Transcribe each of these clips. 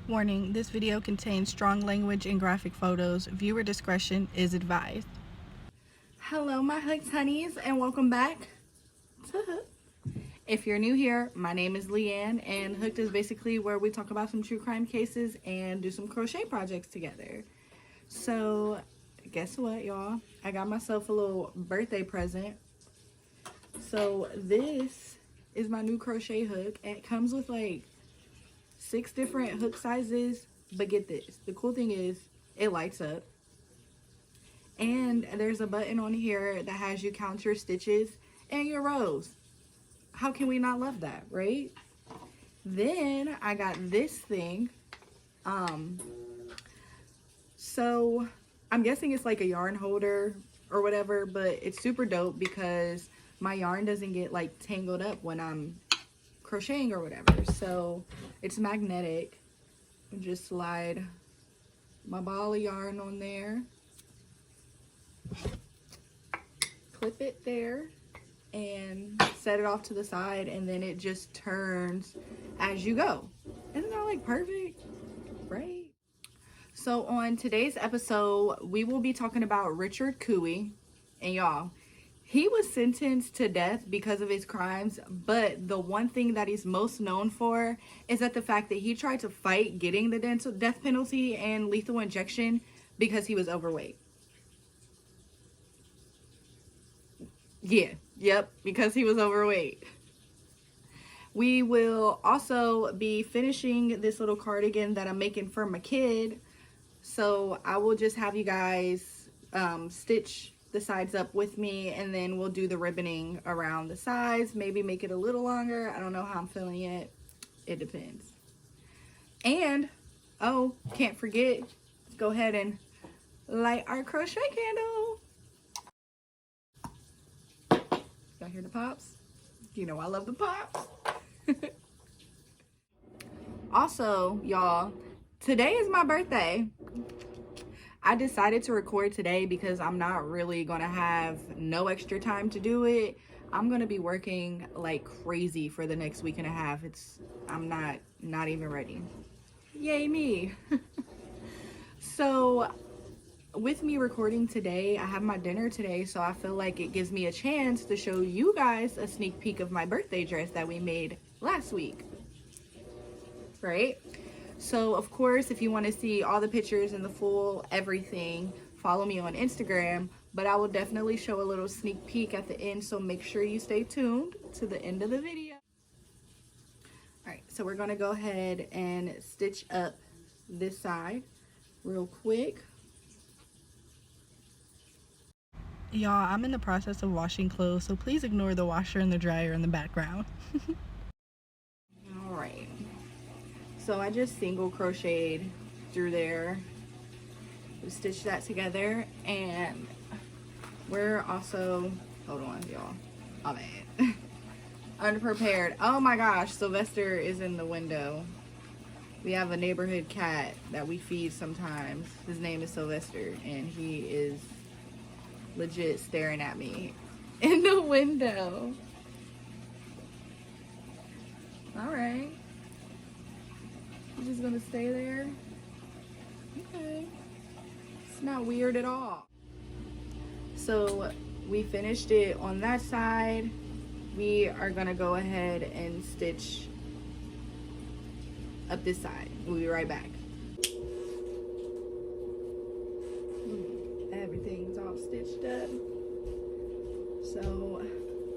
Warning, this video contains strong language and graphic photos. Viewer discretion is advised. Hello, my Hooked Honeys, and welcome back to Hooked. If you're new here, my name is Leanne, and Hooked is basically where we talk about some true crime cases and do some crochet projects together. So, guess what, y'all? I got myself a little birthday present. So, this is my new crochet hook. It comes with like 6 different hook sizes, but get this, the cool thing is it lights up, and there's a button on here that has you count your stitches and your rows. How can we not love that, right? Then I got this thing. So I'm guessing it's like a yarn holder or whatever, but it's super dope because my yarn doesn't get like tangled up when I'm crocheting or whatever. So it's magnetic. Just slide my ball of yarn on there, clip it there, and set it off to the side, and then it just turns as you go. Isn't that like perfect, right? So on today's episode, we will be talking about Richard Cooey. And y'all, he was sentenced to death because of his crimes, but the one thing that he's most known for is that the fact that he tried to fight getting the death penalty and lethal injection because he was overweight. Yep, because he was overweight. We will also be finishing this little cardigan that I'm making for my kid. So I will just have you guys stitch the sides up with me, and then we'll do the ribboning around the sides, maybe make it a little longer. I don't know how I'm feeling yet. It depends. And oh, can't forget, let's go ahead and light our crochet candle. Y'all hear the pops? You know I love the pops. Also, y'all, today is my birthday. I decided to record today because I'm not really gonna have no extra time to do it. I'm gonna be working like crazy for the next week and a half. I'm not even ready. Yay me. So with me recording today, I have my dinner today, so I feel like it gives me a chance to show you guys a sneak peek of my birthday dress that we made last week, right? So of course, if you want to see all the pictures and the full everything, follow me on Instagram, but I will definitely show a little sneak peek at the end, so make sure you stay tuned to the end of the video. All right, so we're going to go ahead and stitch up this side real quick. Y'all, I'm in the process of washing clothes, so please ignore the washer and the dryer in the background. All right. So I just single crocheted through there, stitched that together, and we're also, hold on y'all, oh man, unprepared. Oh my gosh, Sylvester is in the window. We have a neighborhood cat that we feed sometimes. His name is Sylvester, and he is legit staring at me in the window. All right. You're just gonna stay there? Okay. It's not weird at all. So we finished it on that side. We are gonna go ahead and stitch up this side. We'll be right back. Everything's all stitched up. So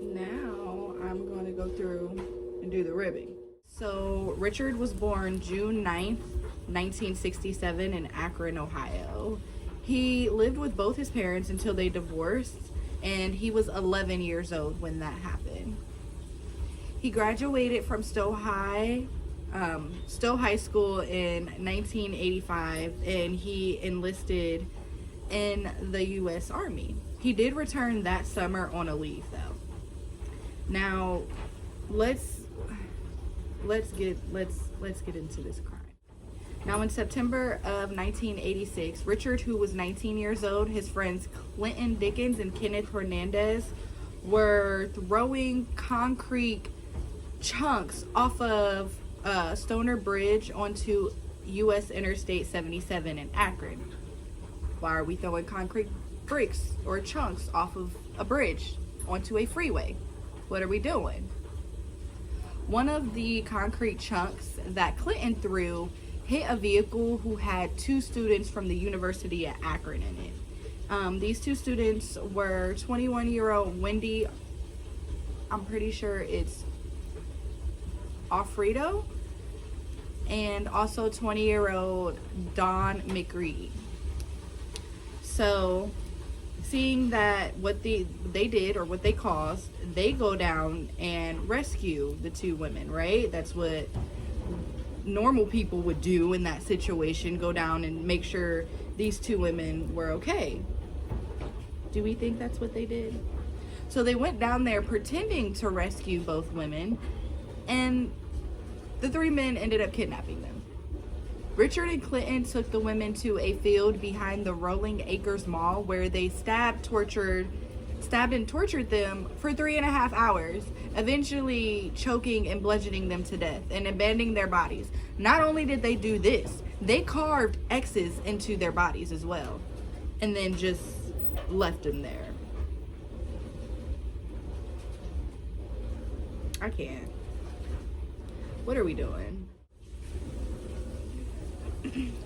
now I'm gonna go through and do the ribbing. So Richard was born June 9th, 1967 in Akron, Ohio. He lived with both his parents until they divorced, and he was 11 years old when that happened. He graduated from Stowe High School in 1985, and he enlisted in the U.S. Army. He did return that summer on a leave though. Now let's get into this crime. Now in September of 1986, Richard, who was 19 years old, his friends Clinton Dickens and Kenneth Hernandez were throwing concrete chunks off of Stoner Bridge onto U.S. Interstate 77 in Akron. Why are we throwing concrete bricks or chunks off of a bridge onto a freeway? What are we doing? One of the concrete chunks that Clinton threw hit a vehicle who had 2 students from the University of Akron in it. These 2 students were 21-year-old Wendy, I'm pretty sure it's Alfredo, and also 20-year-old Don McReed. So, seeing that what they did or what they caused, they go down and rescue the 2 women, right? That's what normal people would do in that situation, go down and make sure these 2 women were okay. Do we think that's what they did? So they went down there pretending to rescue both women, and the 3 men ended up kidnapping them. Richard and Clinton took the women to a field behind the Rolling Acres Mall where they stabbed and tortured them for 3.5 hours, eventually choking and bludgeoning them to death and abandoning their bodies. Not only did they do this, they carved X's into their bodies as well, and then just left them there. I can't. What are we doing?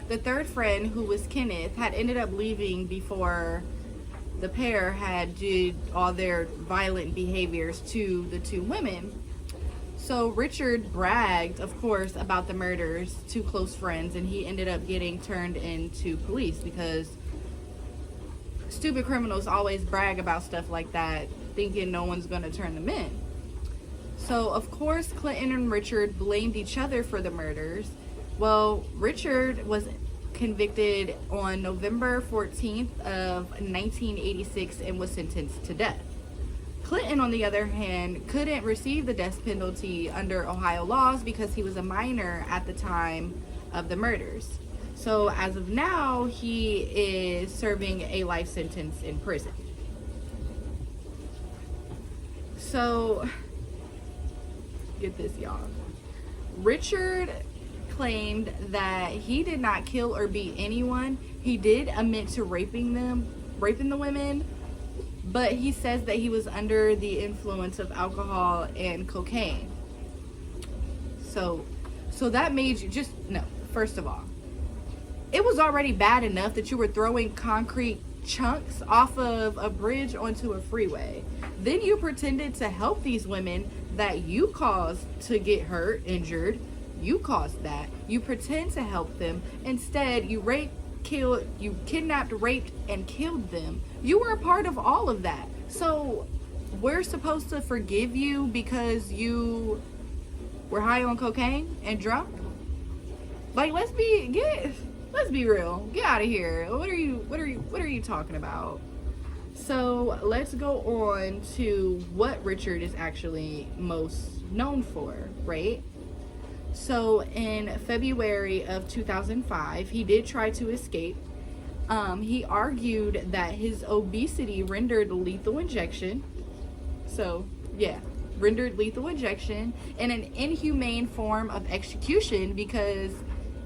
The 3rd friend, who was Kenneth, had ended up leaving before the pair had did all their violent behaviors to the 2 women. So Richard bragged, of course, about the murders to close friends, and he ended up getting turned into police because stupid criminals always brag about stuff like that, thinking no one's going to turn them in. So, of course, Clinton and Richard blamed each other for the murders. Well, Richard was convicted on November 14th of 1986 and was sentenced to death. Clinton, on the other hand, couldn't receive the death penalty under Ohio laws because he was a minor at the time of the murders. So, as of now, he is serving a life sentence in prison. So, get this, y'all. Richard claimed that he did not kill or beat anyone. He did admit to raping the women, but he says that he was under the influence of alcohol and cocaine. So that made you just, no, first of all, it was already bad enough that you were throwing concrete chunks off of a bridge onto a freeway. Then you pretended to help these women that you caused to get hurt, injured. You caused that. You pretend to help them. Instead, you kidnapped, raped, and killed them. You were a part of all of that. So we're supposed to forgive you because you were high on cocaine and drunk? Like, let's be real. Get out of here. What are you talking about? So let's go on to what Richard is actually most known for, right? So in February of 2005, he did try to escape. He argued that his obesity rendered lethal injection. So, yeah, rendered lethal injection and an inhumane form of execution because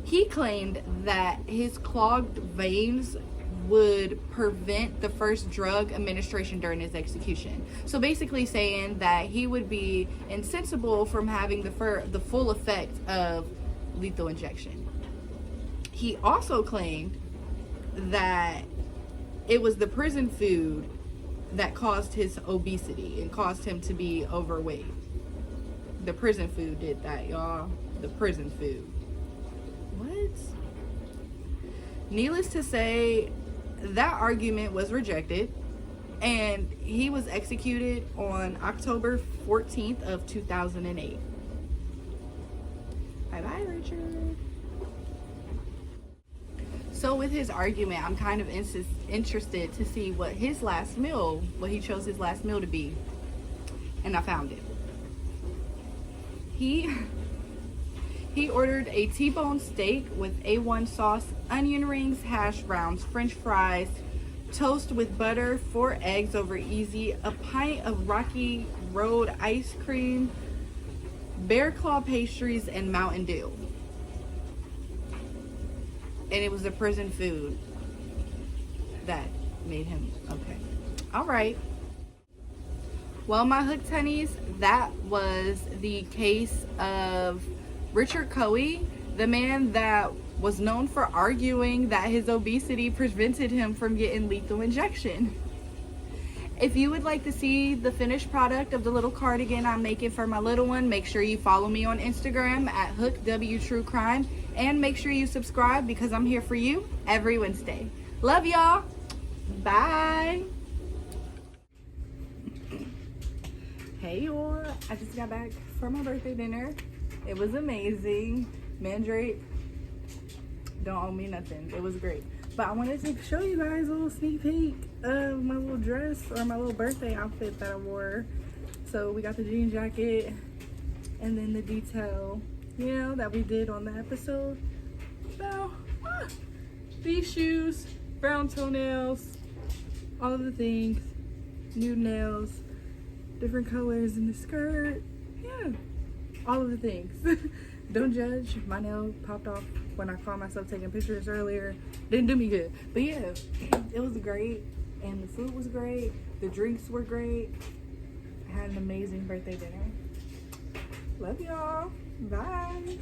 he claimed that his clogged veins would prevent the first drug administration during his execution. So basically saying that he would be insensible from having the full effect of lethal injection. He also claimed that it was the prison food that caused his obesity and caused him to be overweight. The prison food did that, y'all. The prison food. What? Needless to say, that argument was rejected and he was executed on October 14th of 2008. Bye-bye, Richard. So with his argument, I'm kind of interested to see what he chose his last meal to be. And I found it. He ordered a T-bone steak with A1 sauce, onion rings, hash browns, french fries, toast with butter, 4 eggs over easy, a pint of Rocky Road ice cream, Bear Claw pastries, and Mountain Dew. And it was the prison food that made him okay. All right. Well, my hooked honeys, that was the case of Richard Cooey, the man that was known for arguing that his obesity prevented him from getting lethal injection. If you would like to see the finished product of the little cardigan I'm making for my little one, make sure you follow me on Instagram at HookedWTrueCrime, and make sure you subscribe because I'm here for you every Wednesday. Love y'all. Bye. Hey y'all, I just got back from my birthday dinner. It was amazing. Mandrake don't owe me nothing. It was great. But I wanted to show you guys a little sneak peek of my little dress, or my little birthday outfit that I wore. So we got the jean jacket and then the detail, you know, that we did on the episode. So, these shoes, brown toenails, all of the things, nude nails, different colors in the skirt, yeah, all of the things. Don't judge. My nail popped off when I caught myself taking pictures earlier. Didn't do me good. But yeah, it was great. And the food was great. The drinks were great. I had an amazing birthday dinner. Love y'all. Bye.